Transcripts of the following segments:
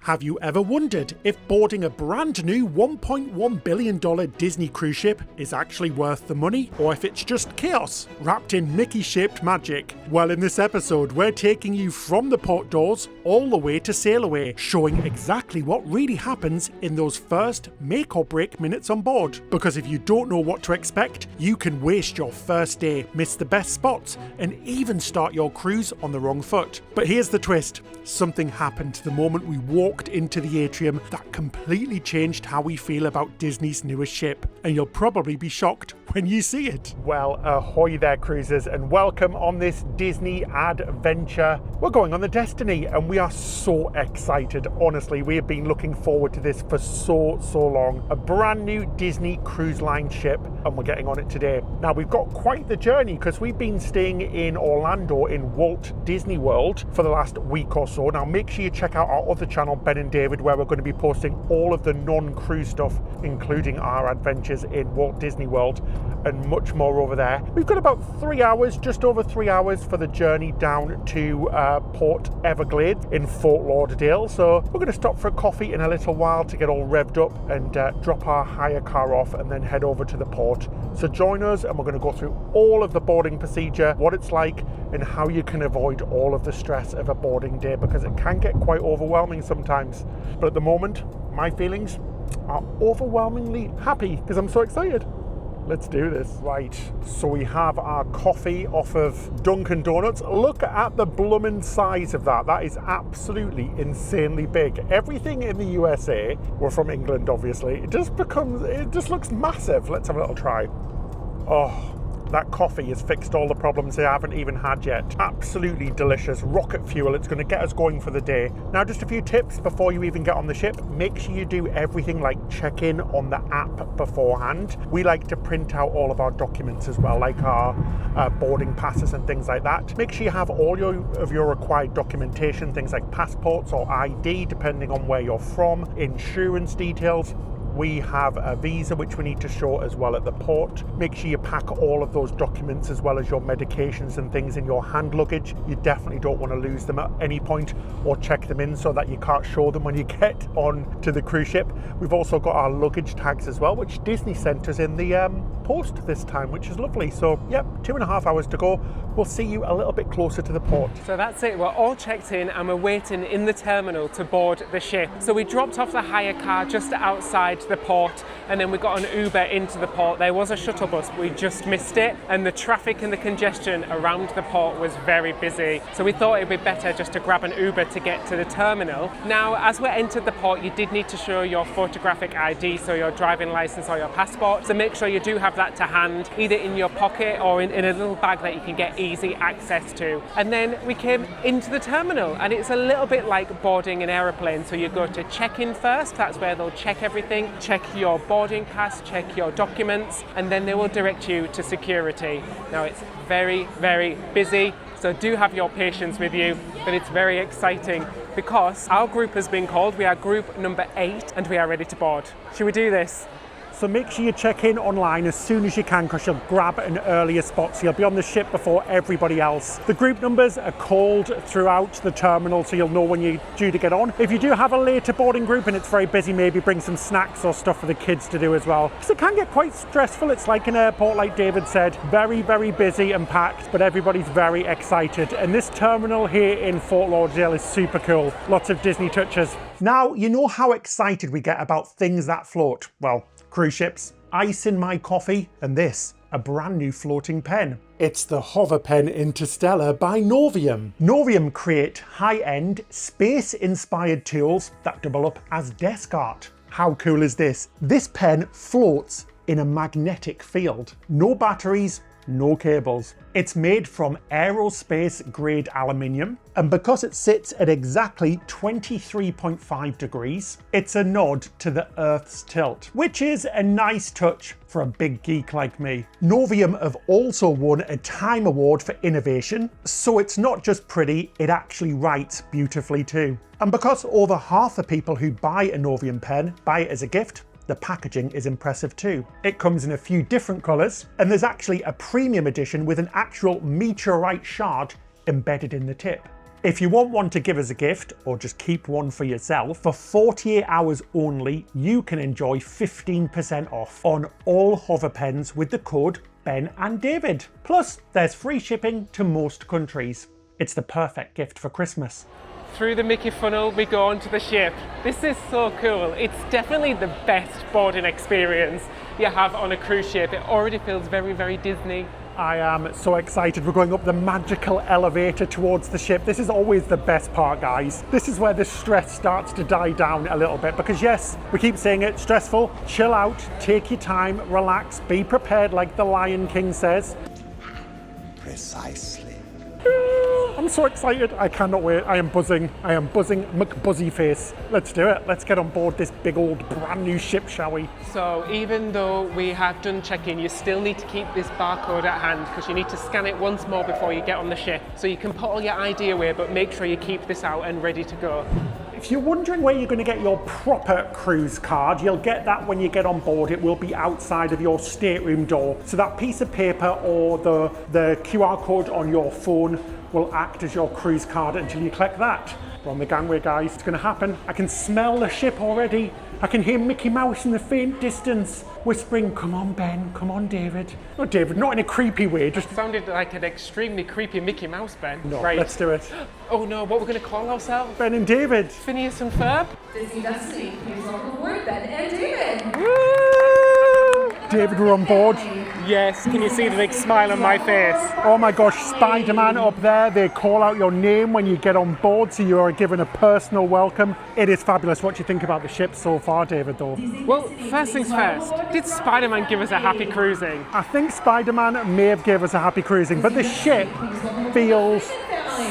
Have you ever wondered if boarding a brand new $1.1 billion Disney cruise ship is actually worth the money, or if it's just chaos wrapped in Mickey-shaped magic? Well, in this episode, we're taking you from the port doors all the way to Sailaway, showing exactly what really happens in those first make or break minutes on board. Because if you don't know what to expect, you can waste your first day, miss the best spots, and even start your cruise on the wrong foot. But here's the twist. Something happened the moment we walked into the atrium that completely changed how we feel about Disney's newest ship, and you'll probably be shocked when you see it. Well, ahoy there cruisers, and welcome on this Disney adventure. We're going on the Destiny and we are so excited. Honestly, we have been looking forward to this for so long. A brand new Disney Cruise Line ship, and we're getting on it today. Now, we've got quite the journey because we've been staying in Orlando in Walt Disney World for the last week or so. Now, make sure you check out our other channel, Ben and David, where we're going to be posting all of the non-cruise stuff, including our adventures in Walt Disney World and much more over there. We've got about 3 hours, just over 3 hours for the journey down to Port Everglades in Fort Lauderdale. So we're going to stop for a coffee in a little while to get all revved up and drop our hire car off and then head over to the port. So join us and we're going to go through all of the boarding procedure, what it's like, and how you can avoid all of the stress of a boarding day, because it can get quite overwhelming sometimes. But at the moment, my feelings are overwhelmingly happy because I'm so excited. Let's do this. Right, so we have our coffee off of Dunkin' Donuts. Look at the bloomin' size of that. That is absolutely insanely big. Everything in the USA, we're from England obviously, it just looks massive. Let's have a little try. Oh, that coffee has fixed all the problems they haven't even had yet. Absolutely delicious. Rocket fuel. It's going to get us going for the day. Now, just a few tips before you even get on the ship. Make sure you do everything like check in on the app beforehand. We like to print out all of our documents as well, like our boarding passes and things like that. Make sure you have all of your required documentation, things like passports or ID, depending on where you're from, insurance details. We have a visa which we need to show as well at the port. Make sure you pack all of those documents as well as your medications and things in your hand luggage. You definitely don't want to lose them at any point or check them in so that you can't show them when you get on to the cruise ship. We've also got our luggage tags as well, which Disney sent us in the post this time, which is lovely. So yep, 2.5 hours to go. We'll see you a little bit closer to the port. So that's it, we're all checked in and we're waiting in the terminal to board the ship. So we dropped off the hire car just outside the port, and then we got an Uber into the port. There was a shuttle bus, we just missed it, and the traffic and the congestion around the port was very busy. So we thought it'd be better just to grab an Uber to get to the terminal. Now, as we entered the port, you did need to show your photographic ID, so your driving license or your passport. So make sure you do have that to hand, either in your pocket or in a little bag that you can get easy access to. And then we came into the terminal, and it's a little bit like boarding an aeroplane. So you go to check-in first, that's where they'll check everything, check your boarding pass, check your documents, and then they will direct you to security. Now, it's very busy, so do have your patience with you, but it's very exciting because our group has been called. We are group number 8 and we are ready to board. Should we do this? So make sure you check in online as soon as you can, because you'll grab an earlier spot, so you'll be on the ship before everybody else. The group numbers are called throughout the terminal, so you'll know when you're due to get on. If you do have a later boarding group and it's very busy, maybe bring some snacks or stuff for the kids to do as well, because it can get quite stressful. It's like an airport, like David said, very busy and packed, but everybody's very excited. And this terminal here in Fort Lauderdale is super cool. Lots of Disney touches. Now, you know how excited we get about things that float. Well, cruise ships, ice in my coffee, and this, a brand new floating pen. It's the Hover Pen Interstellar by Novium. Novium create high-end, space-inspired tools that double up as desk art. How cool is this? This pen floats in a magnetic field. No batteries, no cables. It's made from aerospace grade aluminium, and because it sits at exactly 23.5 degrees, it's a nod to the Earth's tilt, which is a nice touch for a big geek like me. Novium have also won a Time Award for innovation, so it's not just pretty, it actually writes beautifully too. And because over half the people who buy a Novium pen buy it as a gift, the packaging is impressive too. It comes in a few different colours, and there's actually a premium edition with an actual meteorite shard embedded in the tip. If you want one to give as a gift or just keep one for yourself, for 48 hours only, you can enjoy 15% off on all hover pens with the code Ben and David. Plus, there's free shipping to most countries. It's the perfect gift for Christmas. Through the Mickey funnel we go onto the ship. This is so cool. It's definitely the best boarding experience you have on a cruise ship. It already feels very, very Disney. I am so excited. We're going up the magical elevator towards the ship. This is always the best part, guys. This is where the stress starts to die down a little bit because yes, we keep saying it, stressful. Chill out, take your time, relax, be prepared like the Lion King says. Precisely. I'm so excited. I cannot wait. I am buzzing. McBuzzy face. Let's do it. Let's get on board this big old brand new ship, shall we? So even though we have done check-in, you still need to keep this barcode at hand because you need to scan it once more before you get on the ship. So you can put all your ID away, but make sure you keep this out and ready to go. If you're wondering where you're going to get your proper cruise card, you'll get that when you get on board. It will be outside of your stateroom door. So that piece of paper or the QR code on your phone will act as your cruise card until you collect that. We're on the gangway, guys. It's going to happen. I can smell the ship already. I can hear Mickey Mouse in the faint distance whispering, "Come on, Ben. Come on, David." No, David, not in a creepy way. Just sounded like an extremely creepy Mickey Mouse, Ben. no. Right. Let's do it. Oh no, what we're going to call ourselves? Ben and David. Phineas and Ferb. Disney Destiny, please welcome aboard Ben and David. Woo! David, we're on board. Yes, can you see the big smile on my face? Oh my gosh, Spider-Man up there. They call out your name when you get on board, so you are given a personal welcome. It is fabulous. What do you think about the ship so far, David, though? Well, first things first, did Spider-Man give us a happy cruising? I think Spider-Man may have given us a happy cruising, but the ship feels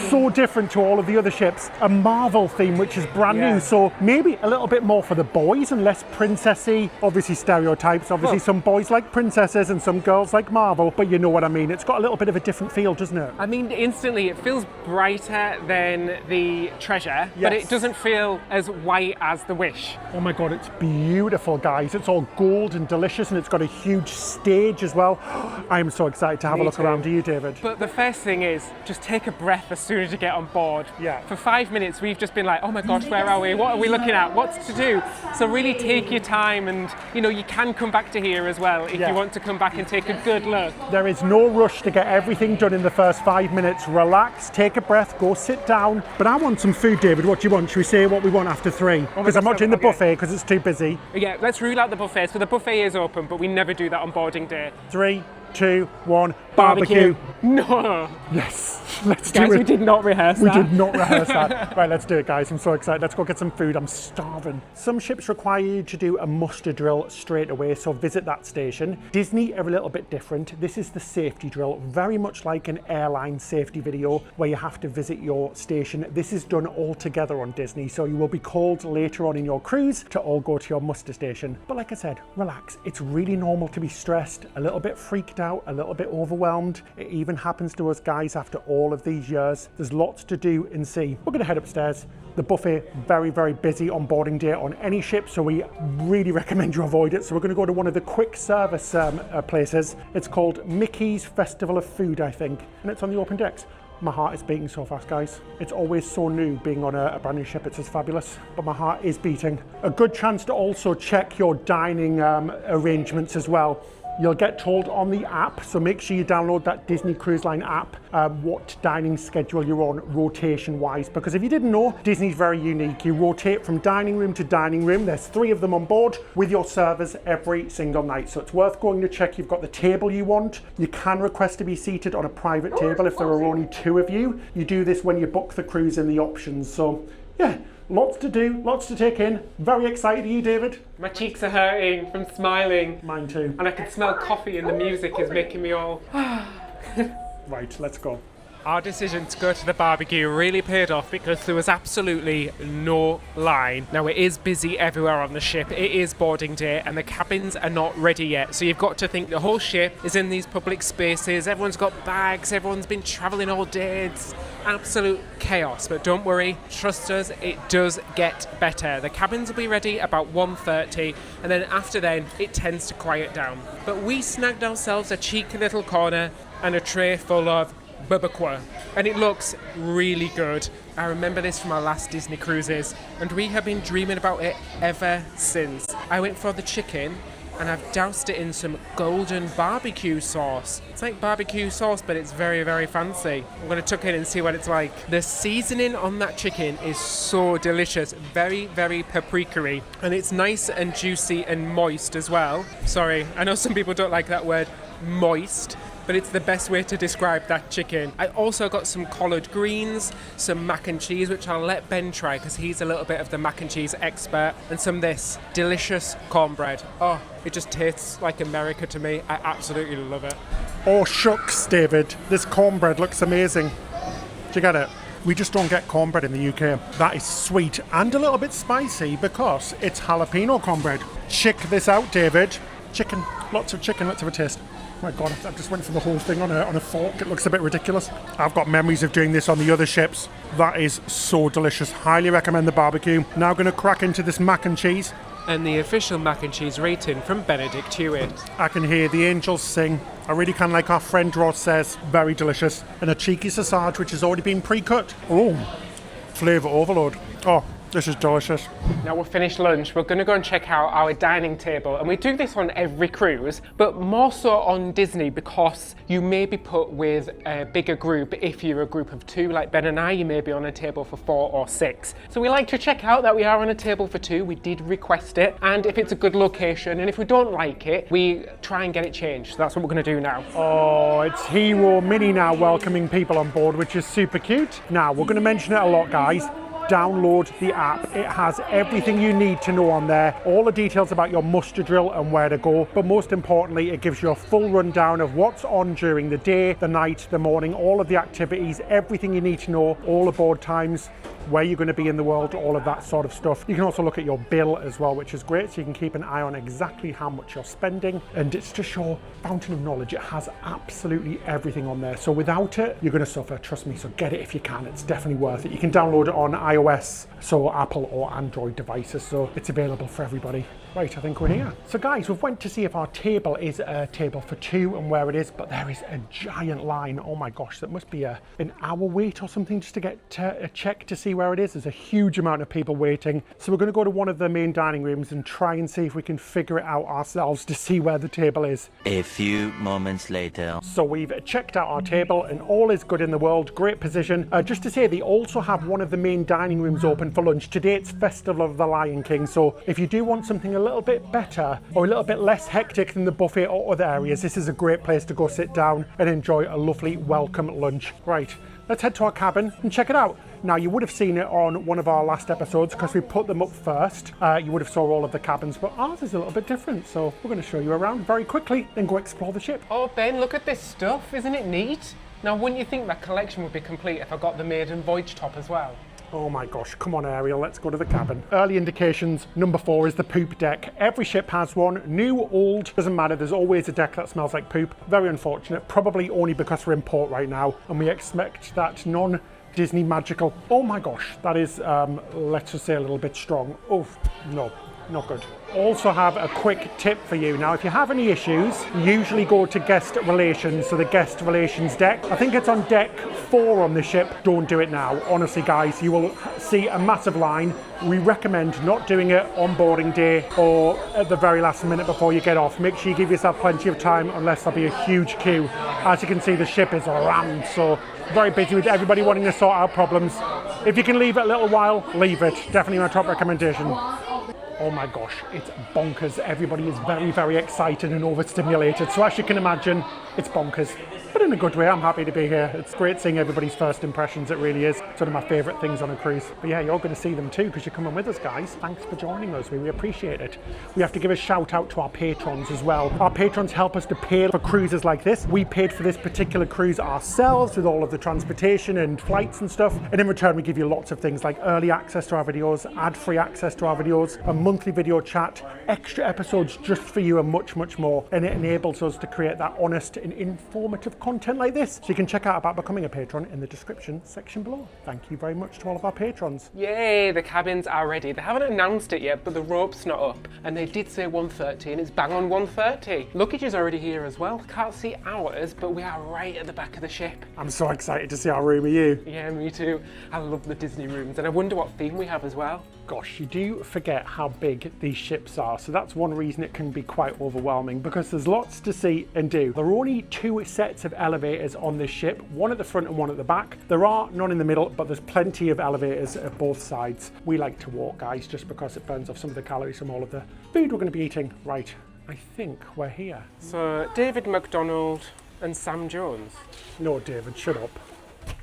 so different to all of the other ships. A Marvel theme, which is brand new, so maybe a little bit more for the boys and less princessy. Obviously stereotypes, obviously some boys like princesses and some girls like Marvel, but you know what I mean. It's got a little bit of a different feel, doesn't it? I mean, instantly it feels brighter than the Treasure, but it doesn't feel as white as the Wish. Oh my God, it's beautiful, guys. It's all gold and delicious, and it's got a huge stage as well. I am so excited to have a look around. Do you, David? But the first thing is, just take a breath as soon as you get on board. Yeah. For 5 minutes, we've just been like, oh my gosh, where are we? What are we looking at? What's to do? So really take your time, and you know, you can come back to here as well if you want to come back and take a good look. There is no rush to get everything done in the first 5 minutes. Relax, take a breath, go sit down. But I want some food, David. What do you want? Should we say what we want after 3? Because I'm not doing the buffet because it's too busy. Yeah, let's rule out the buffet. So the buffet is open, but we never do that on boarding day. 3, 2, 1, barbecue. No. Yes, let's do it. Guys, we did not rehearse that. We did not rehearse that. Right, let's do it, guys. I'm so excited. Let's go get some food. I'm starving. Some ships require you to do a muster drill straight away, so visit that station. Disney are a little bit different. This is the safety drill, very much like an airline safety video where you have to visit your station. This is done all together on Disney, so you will be called later on in your cruise to all go to your muster station. But like I said, relax. It's really normal to be stressed, a little bit freaked out, a little bit overwhelmed. It even happens to us guys after all of these years. There's lots to do and see. We're going to head upstairs. The buffet, very, very busy on boarding day on any ship, so we really recommend you avoid it. So we're going to go to one of the quick service places. It's called Mickey's Festival of Food, I think, and it's on the open decks. My heart is beating so fast, guys. It's always so new being on a brand new ship. It's just fabulous, but my heart is beating. A good chance to also check your dining arrangements as well. You'll get told on the app, so make sure you download that Disney Cruise Line app, what dining schedule you're on rotation-wise, because if you didn't know, Disney's very unique. You rotate from dining room to dining room. There's 3 of them on board with your servers every single night, so it's worth going to check you've got the table you want. You can request to be seated on a private table if there are only 2 of you. You do this when you book the cruise in the options, so yeah. Lots to do, lots to take in. Very excited. Are you, David? My cheeks are hurting from smiling. Mine too. And I can smell coffee and the music is making me all... Right, let's go. Our decision to go to the barbecue really paid off because there was absolutely no line. Now it is busy everywhere on the ship, it is boarding day and the cabins are not ready yet. So you've got to think the whole ship is in these public spaces, everyone's got bags, everyone's been travelling all day, it's absolute chaos. But don't worry, trust us, it does get better. The cabins will be ready about 1:30 and then after then it tends to quiet down. But we snagged ourselves a cheeky little corner and a tray full of barbacoa, and it looks really good. I remember this from our last Disney cruises, and we have been dreaming about it ever since. I went for the chicken, and I've doused it in some golden barbecue sauce. It's like barbecue sauce, but it's very, very fancy. I'm gonna tuck in and see what it's like. The seasoning on that chicken is so delicious. Very, very paprika-y. And it's nice and juicy and moist as well. Sorry, I know some people don't like that word, moist, but it's the best way to describe that chicken. I also got some collard greens, some mac and cheese, which I'll let Ben try because he's a little bit of the mac and cheese expert, and some of this delicious cornbread. Oh, it just tastes like America to me. I absolutely love it. Oh shucks, David, this cornbread looks amazing. Do you get it? We just don't get cornbread in the UK. That is sweet and a little bit spicy because it's jalapeno cornbread. Check this out, David. Chicken, lots of chicken, let's have a taste. Oh my God, I just went for the whole thing on a fork. It looks a bit ridiculous. I've got memories of doing this on the other ships. That is so delicious. Highly recommend the barbecue. Now going to crack into this mac and cheese. And the official mac and cheese rating from Benedict Hewitt. I can hear the angels sing. I really can, like our friend Ross says. Very delicious. And a cheeky sausage which has already been pre-cut. Oh, flavour overload. Oh, this is delicious. Now we've finished lunch, we're going to go and check out our dining table, and we do this on every cruise, but more so on Disney because you may be put with a bigger group. If you're a group of 2 like Ben and I, you may be on a table for 4 or 6. So we like to check out that we are on a table for 2. We did request it, and if it's a good location, and if we don't like it, we try and get it changed. So that's what we're going to do now. Oh, it's Hero Mini now welcoming people on board, which is super cute. Now, we're going to mention it a lot, guys. Download the app. It has everything you need to know on there, all the details about your muster drill and where to go, but most importantly it gives you a full rundown of what's on during the day, the night, the morning, all of the activities, everything you need to know, all aboard times, where you're going to be in the world, all of that sort of stuff. You can also look at your bill as well, which is great, so you can keep an eye on exactly how much you're spending, and it's just your fountain of knowledge. It has absolutely everything on there, so without it you're going to suffer, trust me. So get it if you can, it's definitely worth it. You can download it on iOS, so Apple or Android devices, so it's available for everybody. Right, I think we're here. So guys, we've went to see if our table is a table for 2 and where it is, but there is a giant line. Oh my gosh, that must be an hour wait or something just to get a check to see where it is. There's a huge amount of people waiting. So we're going to go to one of the main dining rooms and try and see if we can figure it out ourselves to see where the table is. A few moments later. So we've checked out our table and all is good in the world. Great position. Just to say, they also have one of the main dining rooms open for lunch. Today it's Festival of the Lion King, so if you do want something a little bit better or a little bit less hectic than the buffet or other areas, this is a great place to go sit down and enjoy a lovely welcome lunch. Right, let's head to our cabin and check it out. Now, you would have seen it on one of our last episodes because we put them up first. You would have saw all of the cabins, but ours is a little bit different, so we're going to show you around very quickly and go explore the ship. Oh Ben, look at this stuff, isn't it neat? Now wouldn't you think that collection would be complete if I got the maiden voyage top as well? Oh my gosh, come on Ariel, let's go to the cabin. Early indications, number 4 is the poop deck. Every ship has one, new, old, doesn't matter, there's always a deck that smells like poop. Very unfortunate, probably only because we're in port right now and we expect that non-Disney magical. Oh my gosh, that is, let's just say a little bit strong. Oh, no, not good. Also have a quick tip for you. Now, if you have any issues, usually go to guest relations, so the guest relations deck. I think it's on deck 4 on the ship. Don't do it now. Honestly, guys, you will see a massive line. We recommend not doing it on boarding day or at the very last minute before you get off. Make sure you give yourself plenty of time, unless there'll be a huge queue. As you can see, the ship is rammed, so very busy with everybody wanting to sort out problems. If you can leave it a little while, leave it. Definitely my top recommendation. Oh my gosh, it's bonkers. Everybody is very, very excited and overstimulated. So as you can imagine, it's bonkers. But in a good way, I'm happy to be here. It's great seeing everybody's first impressions, it really is. It's one of my favourite things on a cruise. But yeah, you're going to see them too because you're coming with us, guys. Thanks for joining us, we really appreciate it. We have to give a shout out to our patrons as well. Our patrons help us to pay for cruises like this. We paid for this particular cruise ourselves with all of the transportation and flights and stuff. And in return, we give you lots of things like early access to our videos, ad-free access to our videos, and monthly video chat, extra episodes just for you, and much, much more. And it enables us to create that honest and informative content like this. So you can check out about becoming a patron in the description section below. Thank you very much to all of our patrons. Yay, the cabins are ready. They haven't announced it yet, but the rope's not up. And they did say 1:30, and it's bang on 1:30. Luggage is already here as well. Can't see ours, but we are right at the back of the ship. I'm so excited to see our room. Are you? Yeah, me too. I love the Disney rooms, and I wonder what theme we have as well. Gosh, you do forget how big these ships are, so that's one reason it can be quite overwhelming, because there's lots to see and do. There are only 2 sets of elevators on this ship, one at the front and one at the back. There are none in the middle, but there's plenty of elevators at both sides. We like to walk, guys, just because it burns off some of the calories from all of the food we're going to be eating. Right, I think we're here. So, David McDonald and Sam Jones. No, David, shut up.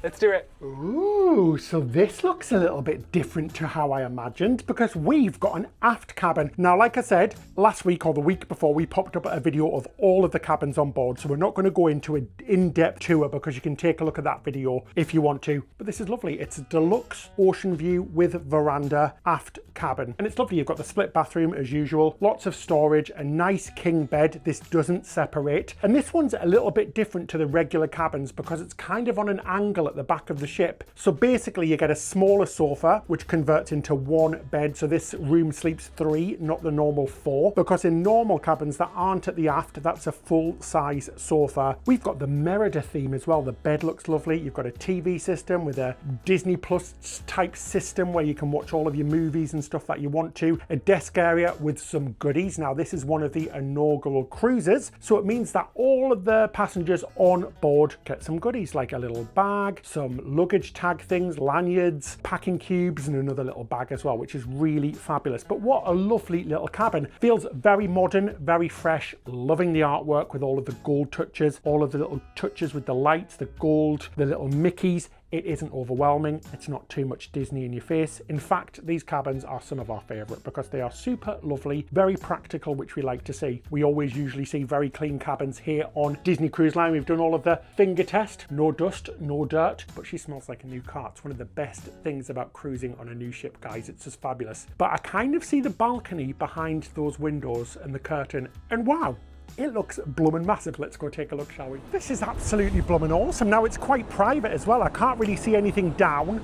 Let's do it. Ooh, so this looks a little bit different to how I imagined, because we've got an aft cabin. Now, like I said, last week or the week before, we popped up a video of all of the cabins on board, so we're not going to go into an in-depth tour because you can take a look at that video if you want to. But this is lovely. It's a deluxe ocean view with veranda aft cabin. And it's lovely. You've got the split bathroom as usual, lots of storage, a nice king bed. This doesn't separate. And this one's a little bit different to the regular cabins because it's kind of on an angle at the back of the ship. So basically you get a smaller sofa which converts into 1 bed, so this room sleeps 3, not the normal 4, because in normal cabins that aren't at the aft, that's a full-size sofa. We've got the Merida theme as well. The bed looks lovely. You've got a TV system with a Disney Plus type system where you can watch all of your movies and stuff that you want to. A desk area with some goodies. Now this is one of the inaugural cruises, so it means that all of the passengers on board get some goodies like a little bag, some luggage tag things, lanyards, packing cubes, and another little bag as well, which is really fabulous. But what a lovely little cabin. Feels very modern, very fresh. Loving the artwork with all of the gold touches, all of the little touches with the lights, the gold, the little Mickeys. It isn't overwhelming. It's not too much Disney in your face. In fact, these cabins are some of our favourite because they are super lovely, very practical, which we like to see. We always usually see very clean cabins here on Disney Cruise Line. We've done all of the finger test, no dust, no dirt, but she smells like a new car. It's one of the best things about cruising on a new ship, guys. It's just fabulous. But I kind of see the balcony behind those windows and the curtain, and wow, it looks bloomin' massive. Let's go take a look, shall we? This is absolutely bloomin' awesome. Now it's quite private as well. I can't really see anything down.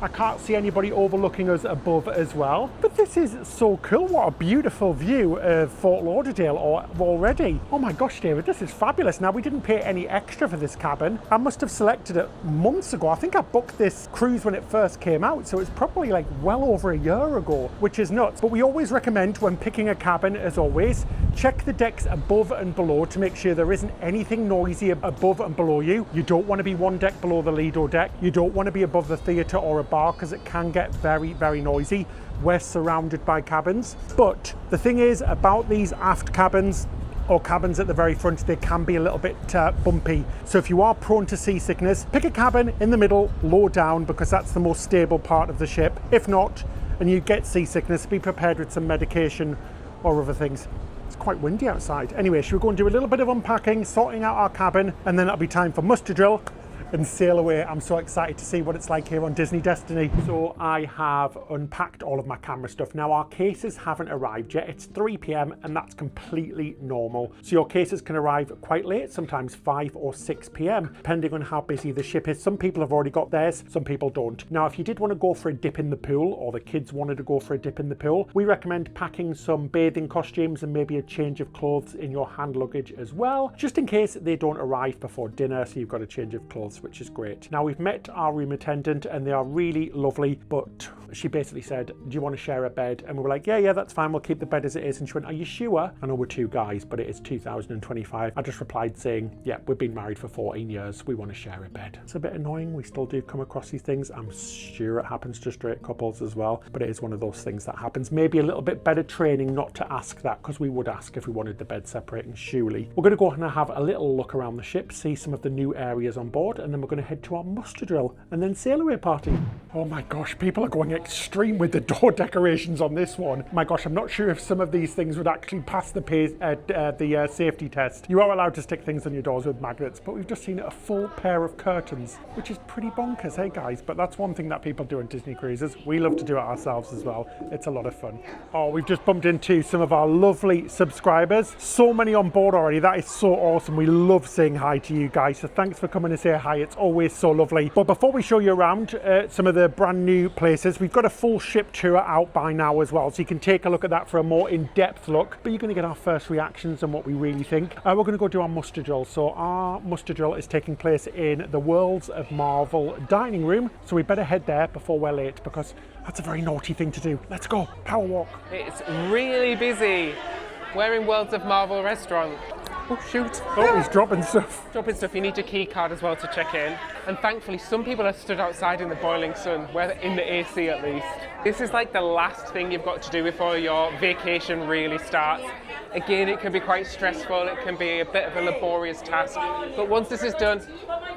I can't see anybody overlooking us above as well. But this is so cool. What a beautiful view of Fort Lauderdale already. Oh my gosh, David, this is fabulous. Now, we didn't pay any extra for this cabin. I must have selected it months ago. I think I booked this cruise when it first came out, so it's probably like well over a year ago, which is nuts. But we always recommend, when picking a cabin, as always, check the decks above and below to make sure there isn't anything noisy above and below you. You don't want to be 1 deck below the Lido deck. You don't want to be above the theatre or a bar because it can get very, very noisy. We're surrounded by cabins. But the thing is about these aft cabins, or cabins at the very front, they can be a little bit bumpy. So if you are prone to seasickness, pick a cabin in the middle, low down, because that's the most stable part of the ship. If not, and you get seasickness, be prepared with some medication or other things. It's quite windy outside. Anyway, should we go and do a little bit of unpacking, sorting out our cabin, and then it'll be time for muster drill and sail away. I'm so excited to see what it's like here on Disney Destiny. So I have unpacked all of my camera stuff. Now, our cases haven't arrived yet. It's 3 p.m. and that's completely normal. So your cases can arrive quite late, sometimes 5 or 6 p.m, depending on how busy the ship is. Some people have already got theirs, some people don't. Now, if you did want to go for a dip in the pool, or the kids wanted to go for a dip in the pool, we recommend packing some bathing costumes and maybe a change of clothes in your hand luggage as well, just in case they don't arrive before dinner, so you've got a change of clothes, which is great. Now, we've met our room attendant and they are really lovely, but she basically said, do you want to share a bed? And we were like, yeah, that's fine. We'll keep the bed as it is. And she went, are you sure? I know we're 2 guys, but it is 2025. I just replied saying, yeah, we've been married for 14 years. We want to share a bed. It's a bit annoying. We still do come across these things. I'm sure it happens to straight couples as well, but it is one of those things that happens. Maybe a little bit better training not to ask that, because we would ask if we wanted the bed separating, surely. We're going to go and have a little look around the ship, see some of the new areas on board, and and then we're going to head to our muster drill and then Sailaway party. Oh my gosh, people are going extreme with the door decorations on this one. My gosh, I'm not sure if some of these things would actually pass the safety test. You are allowed to stick things on your doors with magnets, but we've just seen a full pair of curtains, which is pretty bonkers, hey guys? But that's one thing that people do on Disney cruises. We love to do it ourselves as well. It's a lot of fun. Oh, we've just bumped into some of our lovely subscribers. So many on board already. That is so awesome. We love saying hi to you guys. So thanks for coming to say hi. It's always so lovely. But before we show you around some of the brand new places, we've got a full ship tour out by now as well. So you can take a look at that for a more in-depth look. But you're going to get our first reactions and what we really think. We're going to go do our muster drill. So our muster drill is taking place in the Worlds of Marvel dining room. So we better head there before we're late, because that's a very naughty thing to do. Let's go. Power walk. It's really busy. We're in Worlds of Marvel restaurant. Oh shoot. Oh, he's dropping stuff. Dropping stuff. You need a key card as well to check in. And thankfully some people are stood outside in the boiling sun. We're in the AC at least. This is like the last thing you've got to do before your vacation really starts. Again, it can be quite stressful, it can be a bit of a laborious task, but once this is done,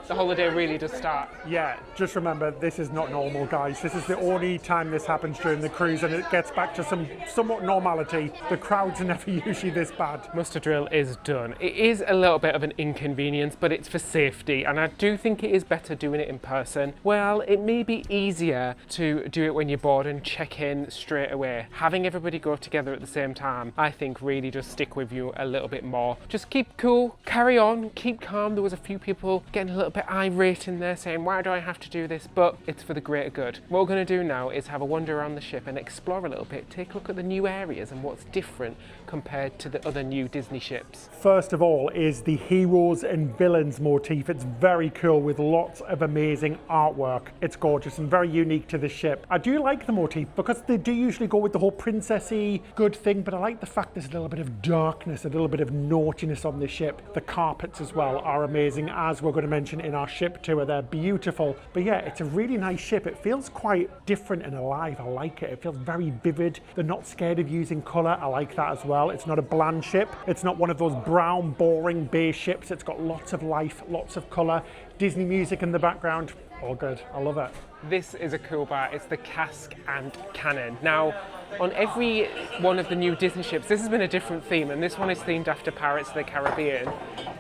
the holiday really does start. Yeah, just remember, this is not normal, guys. This is the only time this happens during the cruise, and it gets back to some somewhat normality. The crowds are never usually this bad. Muster drill is done. It is a little bit of an inconvenience, but it's for safety, and I do think it is better doing it in person. Well, it may be easier to do it when you're bored and check in straight away. Having everybody go together at the same time, I think really does stick with you a little bit more. Just keep cool, carry on, keep calm. There was a few people getting a little bit irate in there saying, why do I have to do this? But it's for the greater good. What we're going to do now is have a wander around the ship and explore a little bit, take a look at the new areas and what's different compared to the other new Disney ships. First of all is the heroes and villains motif. It's very cool with lots of amazing artwork. It's gorgeous and very unique to the ship. I do like the motif because they do usually go with the whole princessy good thing, but I like the fact there's a little bit of darkness, a little bit of naughtiness on the ship. The carpets as well are amazing, as we're going to mention in our ship tour. They're beautiful. But yeah, it's a really nice ship. It feels quite different and alive. I like it. It feels very vivid. They're not scared of using colour. I like that as well. It's not a bland ship. It's not one of those brown, boring beige ships. It's got lots of life, lots of colour. Disney music in the background. All good. I love it. This is a cool bar. It's the cask and cannon. Now, on every one of the new Disney ships, this has been a different theme, and this one is themed after Pirates of the Caribbean.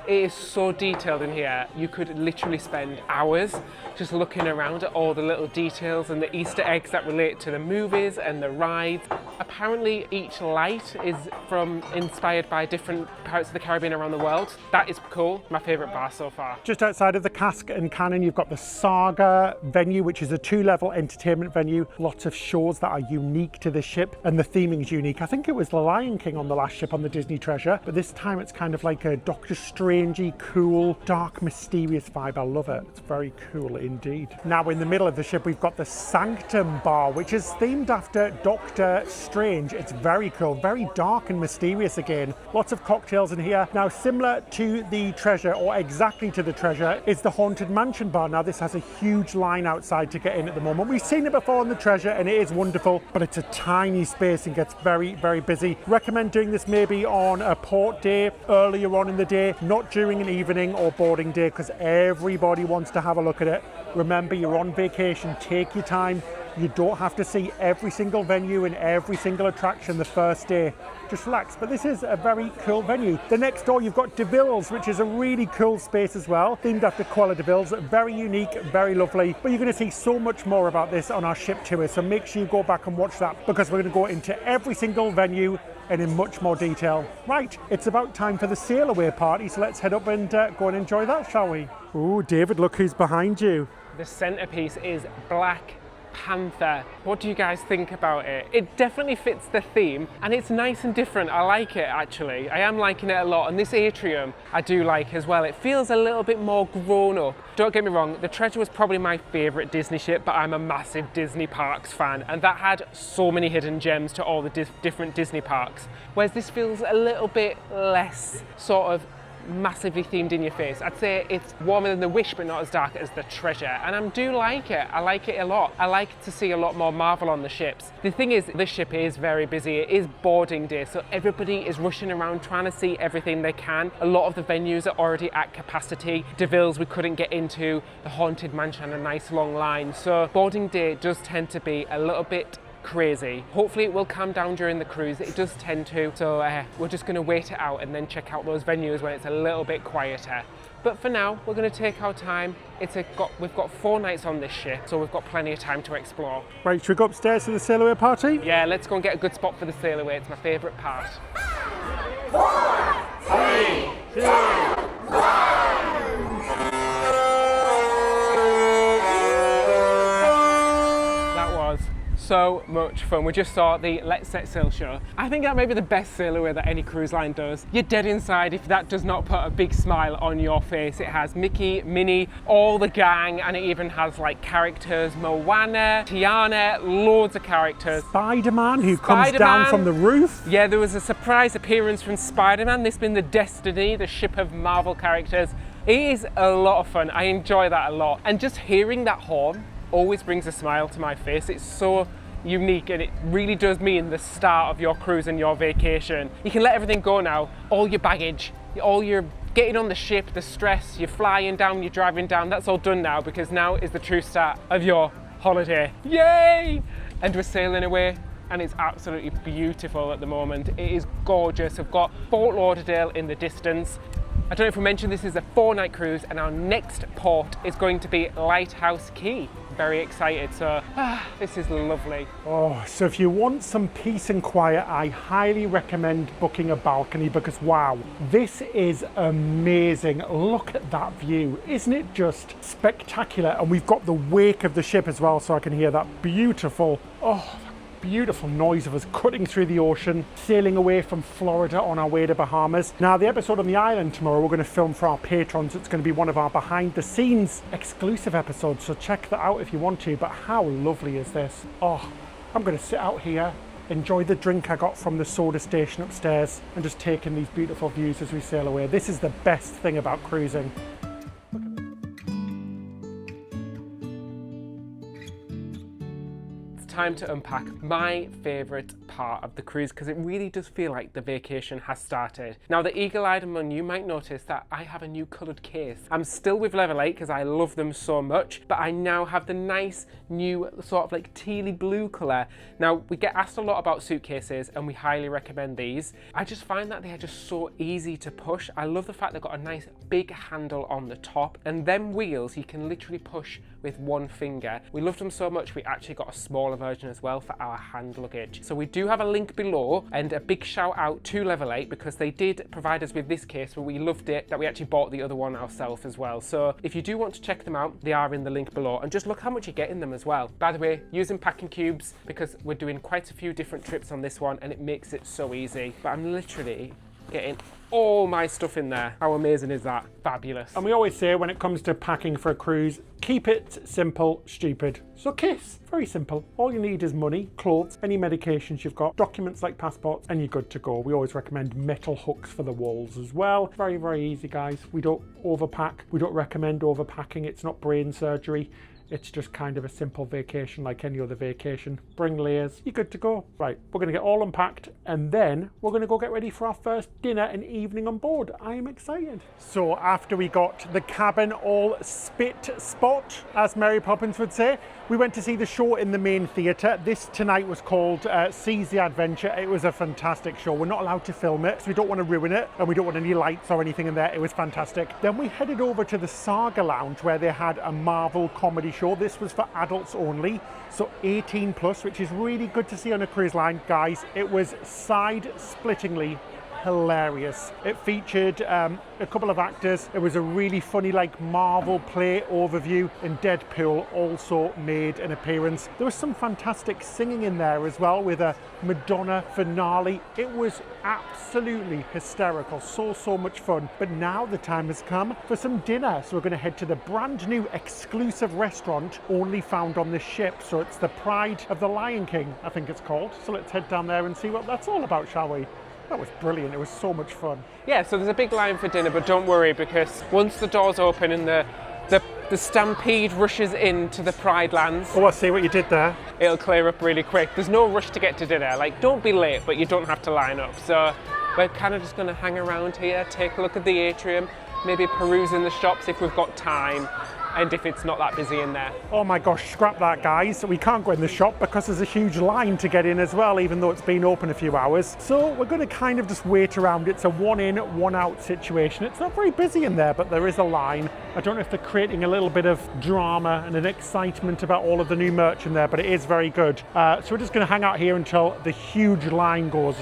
It is so detailed in here. You could literally spend hours just looking around at all the little details and the Easter eggs that relate to the movies and the rides. Apparently each light is inspired by different Pirates of the Caribbean around the world. That is cool. My favourite bar so far. Just outside of the cask and cannon, you've got the Saga venue, which is a 2-level entertainment venue. Lots of shows that are unique to the ship, and the theming is unique. I think it was the Lion King on the last ship on the Disney Treasure, but this time it's kind of like a Doctor Strangey, cool, dark, mysterious vibe. I love it. It's very cool indeed. Now in the middle of the ship, we've got the Sanctum bar, which is themed after Doctor Strange. It's very cool, very dark and mysterious again. Lots of cocktails in here. Now, similar to the Treasure, or exactly to the Treasure, is the Haunted Mansion bar. Now this has a huge line outside to get in at the moment. We've seen it before on the Treasure and it is wonderful, but it's a tiny space and gets very, very busy. Recommend doing this maybe on a port day, earlier on in the day, not during an evening or boarding day, because everybody wants to have a look at it. Remember, you're on vacation, take your time. You don't have to see every single venue and every single attraction the first day. Just relax. But this is a very cool venue. The next door, you've got DeVille's, which is a really cool space as well, themed after Cruella de Vil's. Very unique, very lovely. But you're going to see so much more about this on our ship tour, so make sure you go back and watch that, because we're going to go into every single venue and in much more detail. Right, it's about time for the Sailaway party, so let's head up and go and enjoy that, shall we? Oh, David, look who's behind you. The centerpiece is Black Panther. What do you guys think about it? It definitely fits the theme and it's nice and different. I like it actually. I am liking it a lot, and this atrium I do like as well. It feels a little bit more grown up. Don't get me wrong, the Treasure was probably my favourite Disney ship, but I'm a massive Disney parks fan, and that had so many hidden gems to all the different Disney parks. Whereas this feels a little bit less sort of massively themed in your face. I'd say it's warmer than the Wish, but not as dark as the Treasure. And I do like it. I like it a lot. I like to see a lot more Marvel on the ships. The thing is, this ship is very busy. It is boarding day, so everybody is rushing around trying to see everything they can. A lot of the venues are already at capacity. Deville's we couldn't get into, the Haunted Mansion, a nice long line. So boarding day does tend to be a little bit crazy. Hopefully it will calm down during the cruise. It does tend to. So we're just going to wait it out and then check out those venues when it's a little bit quieter. But for now, we're going to take our time. We've got 4 nights on this ship, so we've got plenty of time to explore. Right, should we go upstairs to the Sailaway party? Yeah, let's go and get a good spot for the Sailaway. It's my favourite part. 4, 3, 2, 1. So much fun. We just saw the Let's Set Sail show. I think that may be the best Sailaway that any cruise line does. You're dead inside if that does not put a big smile on your face. It has Mickey, Minnie, all the gang, and it even has like characters, Moana, Tiana, loads of characters. Spider-Man who comes down from the roof. Yeah, there was a surprise appearance from Spider-Man. This being the Destiny, the ship of Marvel characters. It is a lot of fun. I enjoy that a lot. And just hearing that horn always brings a smile to my face. It's so unique and it really does mean the start of your cruise and your vacation. You can let everything go now. All your baggage, all your getting on the ship, the stress, you're flying down, you're driving down, that's all done now because now is the true start of your holiday. Yay! And we're sailing away and it's absolutely beautiful at the moment. It is gorgeous. We've got Fort Lauderdale in the distance. I don't know if we mentioned this is a 4-night cruise and our next port is going to be Lighthouse Quay. Very excited, so this is lovely. Oh, so if you want some peace and quiet, I highly recommend booking a balcony because wow, this is amazing. Look at that view. Isn't it just spectacular? And we've got the wake of the ship as well, so I can hear that beautiful noise of us cutting through the ocean, sailing away from Florida on our way to Bahamas. Now, the episode on the island tomorrow, we're going to film for our patrons. It's going to be one of our behind the scenes exclusive episodes, so check that out if you want to. But how lovely is this? Oh, I'm going to sit out here, enjoy the drink I got from the soda station upstairs, and just take in these beautiful views as we sail away. This is the best thing about cruising. Time to unpack my favourite part of the cruise because it really does feel like the vacation has started. Now, the eagle-eyed among you might notice that I have a new coloured case. I'm still with Level 8 because I love them so much, but I now have the nice new sort of like tealy blue colour. Now, we get asked a lot about suitcases and we highly recommend these. I just find that they are just so easy to push. I love the fact they've got a nice big handle on the top and them wheels you can literally push with one finger. We loved them so much we actually got a smaller version as well for our hand luggage. So we do have a link below, and a big shout out to Level 8 because they did provide us with this case, but we loved it that we actually bought the other one ourselves as well. So if you do want to check them out, they are in the link below, and just look how much you get in them as well. By the way, using packing cubes because we're doing quite a few different trips on this one and it makes it so easy. But I'm literally getting all my stuff in there. How amazing is that? Fabulous. And we always say when it comes to packing for a cruise, keep it simple, stupid. So KISS, very simple. All you need is money, clothes, any medications you've got, documents like passports, and you're good to go. We always recommend metal hooks for the walls as well. Very, very easy, guys. We don't overpack. We don't recommend overpacking. It's not brain surgery. It's just kind of a simple vacation like any other vacation. Bring layers, you're good to go. Right, we're going to get all unpacked and then we're going to go get ready for our first dinner and evening on board. I am excited. So after we got the cabin all spit spot, as Mary Poppins would say, we went to see the show in the main theatre. This tonight was called Seize the Adventure. It was a fantastic show. We're not allowed to film it, so we don't want to ruin it, and we don't want any lights or anything in there. It was fantastic. Then we headed over to the Saga Lounge where they had a Marvel comedy show. This was for adults only, so 18 plus, which is really good to see on a cruise line. Guys, it was side-splittingly hilarious. It featured a couple of actors. It was a really funny like Marvel play overview, and Deadpool also made an appearance. There was some fantastic singing in there as well with a Madonna finale. It was absolutely hysterical. So much fun. But now the time has come for some dinner. So we're going to head to the brand new exclusive restaurant only found on this ship. So it's the Pride of the Lion King, I think it's called. So let's head down there and see what that's all about, shall we? That was brilliant. It was so much fun. Yeah, so there's a big line for dinner, but don't worry, because once the doors open and the stampede rushes into the Pride Lands, Oh, I see what you did there. it'll clear up really quick. There's no rush to get to dinner. Like, don't be late, but you don't have to line up. So we're kind of just going to hang around here, take a look at the atrium, maybe peruse in the shops if we've got time, and if it's not that busy in there. Oh my gosh, scrap that, guys. We can't go in the shop because there's a huge line to get in as well, even though it's been open a few hours. So we're going to kind of just wait around. It's a one in, one out situation. It's not very busy in there, but there is a line. I don't know if they're creating a little bit of drama and an excitement about all of the new merch in there, but it is very good. So we're just going to hang out here until the huge line goes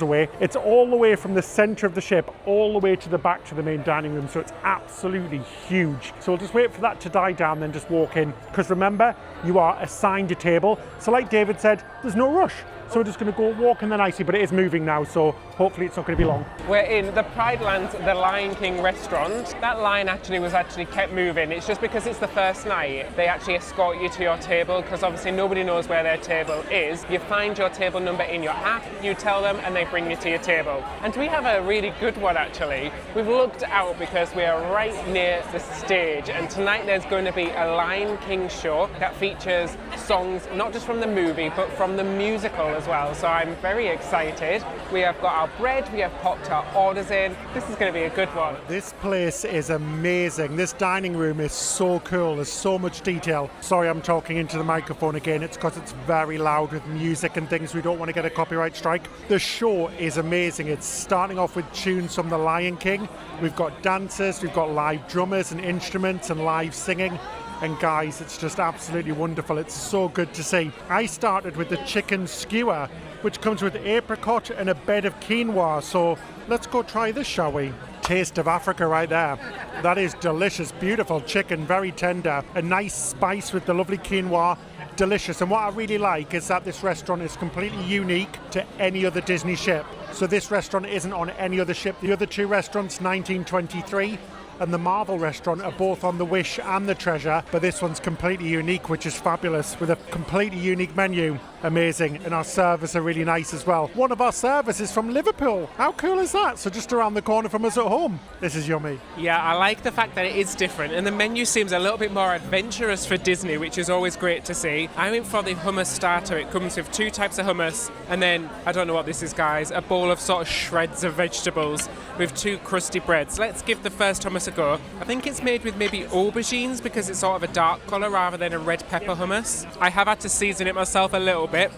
away. It's all the way from the center of the ship all the way to the back to the main dining room, so it's absolutely huge. So we'll just wait for that to die down, then just walk in, because remember, you are assigned a table. So like David said, there's no rush. So we're just going to go walk in the nicely, but it is moving now, so hopefully it's not going to be long. We're in the Pride Lands, the Lion King restaurant. That line was actually kept moving. It's just because it's the first night, they actually escort you to your table, because obviously nobody knows where their table is. You find your table number in your app, you tell them, and they bring you to your table. And we have a really good one, actually. We've looked out because we are right near the stage, and tonight there's going to be a Lion King show that features songs, not just from the movie, but from the musical as well. So I'm very excited. We have got our bread, we have popped our orders in. This is going to be a good one. This place is amazing. This dining room is so cool. There's so much detail. Sorry, I'm talking into the microphone again. It's because it's very loud with music and things. We don't want to get a copyright strike. The show is amazing. It's starting off with tunes from The Lion King. We've got dancers, we've got live drummers and instruments and live singing. And guys, it's just absolutely wonderful. It's so good to see. I started with the chicken skewer, which comes with apricot and a bed of quinoa. So let's go try this, shall we? Taste of Africa right there. That is delicious, beautiful chicken, very tender. A nice spice with the lovely quinoa. Delicious. And what I really like is that this restaurant is completely unique to any other Disney ship. So this restaurant isn't on any other ship. The other two restaurants, 1923 and the Marvel restaurant, are both on the Wish and the Treasure, but this one's completely unique, which is fabulous, with a completely unique menu. Amazing. And our servers are really nice as well. One of our servers is from Liverpool. How cool is that? So just around the corner from us at home. This is yummy. Yeah, I like the fact that it is different, and the menu seems a little bit more adventurous for Disney, which is always great to see. I went for the hummus starter. It comes with 2 types of hummus, and then, I don't know what this is, guys, a bowl of sort of shreds of vegetables with 2 crusty breads. Let's give the first hummus a go. I think it's made with maybe aubergines, because it's sort of a dark colour rather than a red pepper hummus. I have had to season it myself a little bit,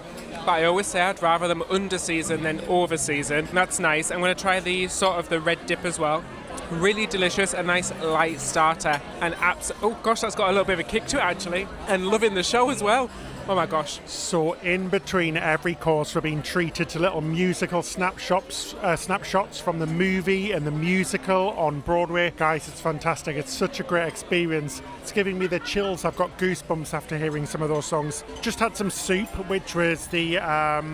but I always say I'd rather them under-season than over-season. That's nice. I'm going to try the sort of the red dip as well. Really delicious, a nice light starter, and oh gosh, that's got a little bit of a kick to it actually, and loving the show as well. Oh my gosh. So in between every course, we're being treated to little musical snapshots from the movie and the musical on Broadway. Guys, it's fantastic. It's such a great experience. It's giving me the chills. I've got goosebumps after hearing some of those songs. Just had some soup, which was the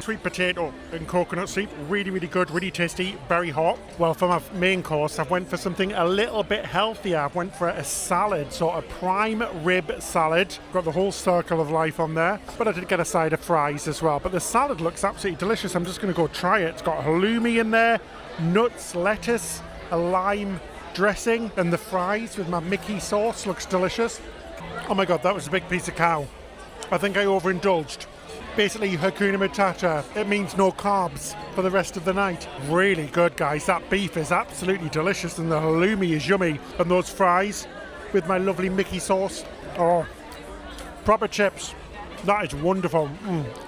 sweet potato and coconut soup. Really, really good, really tasty, very hot. Well, for my main course, I've went for something a little bit healthier. I've went for a salad, sort of prime rib salad. Got the whole circle of life on there. But I did get a side of fries as well. But the salad looks absolutely delicious. I'm just going to go try it. It's got halloumi in there, nuts, lettuce, a lime dressing, and the fries with my Mickey sauce looks delicious. Oh my god, that was a big piece of cow. I think I overindulged. Basically, Hakuna Matata. It means no carbs for the rest of the night. Really good, guys. That beef is absolutely delicious, and the halloumi is yummy. And those fries with my lovely Mickey sauce. Oh, proper chips. That is wonderful.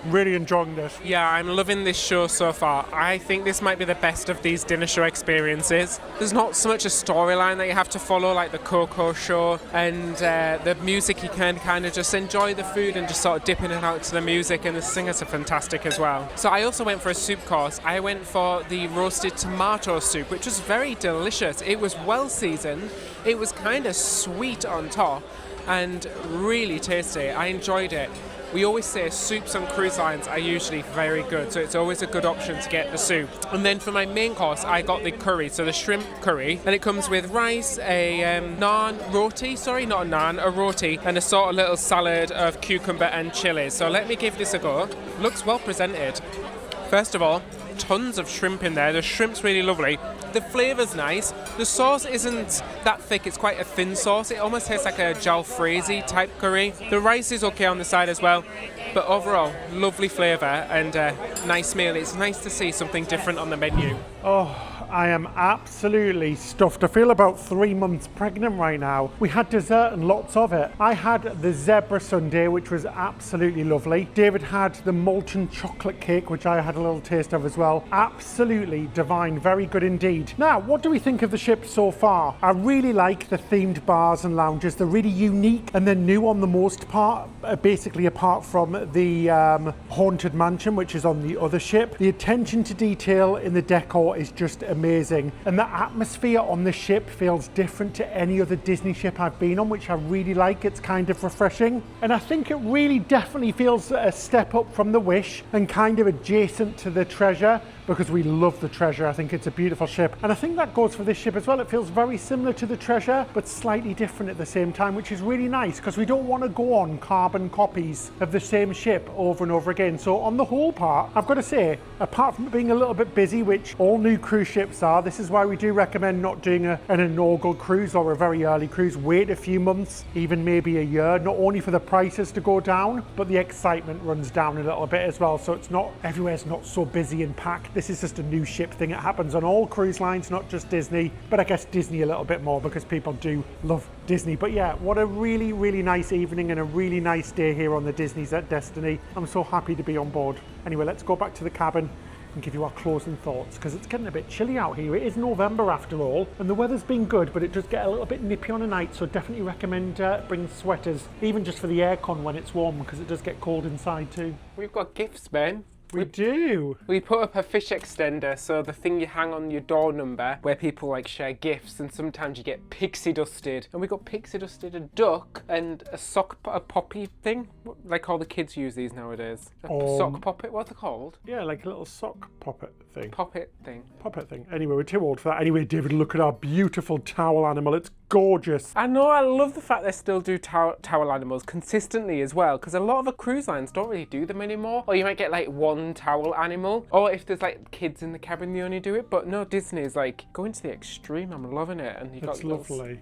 Really enjoying this. Yeah, I'm loving this show so far. I think this might be the best of these dinner show experiences. There's not so much a storyline that you have to follow like the Coco show, and the music, you can kind of just enjoy the food and just sort of dip in and out to the music, and the singers are fantastic as well. So I also went for a soup course. I went for the roasted tomato soup, which was very delicious. It was well seasoned. It was kind of sweet on top and really tasty. I enjoyed it. We always say soups on cruise lines are usually very good, so it's always a good option to get the soup. And then for my main course, I got the curry, so the shrimp curry, and it comes with rice, a roti, and a sort of little salad of cucumber and chilies. So let me give this a go. Looks well presented. First of all, tons of shrimp in there. The shrimp's really lovely. The flavour's nice. The sauce isn't that thick. It's quite a thin sauce. It almost tastes like a jalfrezi type curry. The rice is okay on the side as well. But overall, lovely flavour and a nice meal. It's nice to see something different on the menu. Oh, I am absolutely stuffed. I feel about 3 months pregnant right now. We had dessert and lots of it. I had the zebra sundae, which was absolutely lovely. David had the molten chocolate cake, which I had a little taste of as well. Absolutely divine, very good indeed. Now, what do we think of the ship so far? I really like the themed bars and lounges. They're really unique and they're new on the most part, basically apart from the Haunted Mansion, which is on the other ship. The attention to detail in the decor is just amazing, and the atmosphere on the ship feels different to any other Disney ship I've been on, which I really like. It's kind of refreshing, and I think it really definitely feels a step up from the Wish and kind of adjacent to the Treasure, because we love the Treasure. I think it's a beautiful ship, and I think that goes for this ship as well. It feels very similar to the Treasure but slightly different at the same time, which is really nice because we don't want to go on carbon copies of the same ship over and over again. So on the whole part, I've got to say, apart from it being a little bit busy, which all new cruise ships are, this is why we do recommend not doing an inaugural cruise or a very early cruise. Wait a few months, even maybe a year, not only for the prices to go down, but the excitement runs down a little bit as well. So it's not, everywhere's not so busy and packed. This is just a new ship thing. It happens on all cruise lines, not just Disney, but I guess Disney a little bit more because people do love Disney. But yeah, what a really, really nice evening and a really nice day here on the Disney's at Destiny. I'm so happy to be on board. Anyway, let's go back to the cabin and give you our closing thoughts, because it's getting a bit chilly out here. It is November after all, and the weather's been good, but it does get a little bit nippy on a night, so definitely recommend bringing sweaters, even just for the aircon when it's warm, because it does get cold inside too. We've got gifts, Ben. We do. We put up a fish extender, so the thing you hang on your door number where people like share gifts, and sometimes you get pixie dusted. And we got pixie dusted a duck and a poppy thing, like all the kids use these nowadays. A sock poppet, what's it called? Yeah, like a little sock poppet thing. Poppet thing. Poppet thing. Anyway, we're too old for that. Anyway, David, look at our beautiful towel animal. It's gorgeous. I know, I love the fact they still do towel animals consistently as well, because a lot of the cruise lines don't really do them anymore. Or you might get like one towel animal, or if there's like kids in the cabin, they only do it. But no, Disney is like going to the extreme. I'm loving it. And you got lovely.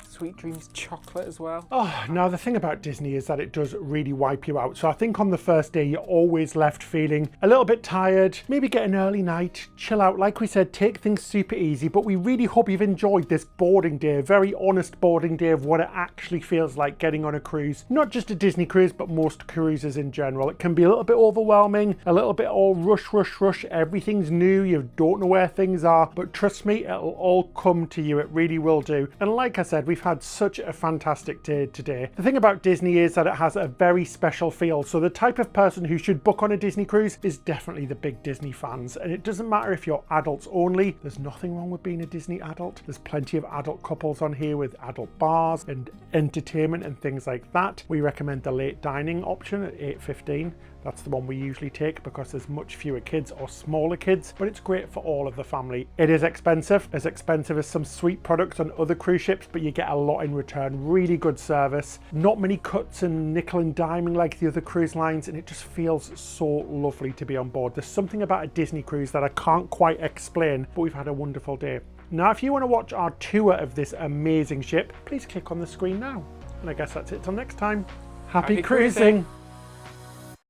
Sweet Dreams chocolate as well. Oh, now the thing about Disney is that it does really wipe you out. So I think on the first day, you're always left feeling a little bit tired, maybe get an early night, chill out. Like we said, take things super easy, but we really hope you've enjoyed this boarding day, a very honest boarding day of what it actually feels like getting on a cruise. Not just a Disney cruise, but most cruises in general. It can be a little bit overwhelming, a little bit all rush, rush, rush. Everything's new, you don't know where things are, but trust me, it'll all come to you. It really will do. And like I said, we've had such a fantastic day today. The thing about Disney is that it has a very special feel. So the type of person who should book on a Disney cruise is definitely the big Disney fans. And it doesn't matter if you're adults only. There's nothing wrong with being a Disney adult. There's plenty of adult couples on here with adult bars and entertainment and things like that. We recommend the late dining option at 8:15. That's the one we usually take because there's much fewer kids or smaller kids, but it's great for all of the family. It is expensive as some sweet products on other cruise ships, but you get a lot in return. Really good service. Not many cuts and nickel and diming like the other cruise lines, and it just feels so lovely to be on board. There's something about a Disney cruise that I can't quite explain, but we've had a wonderful day. Now, if you want to watch our tour of this amazing ship, please click on the screen now. And I guess that's it till next time. Happy cruising.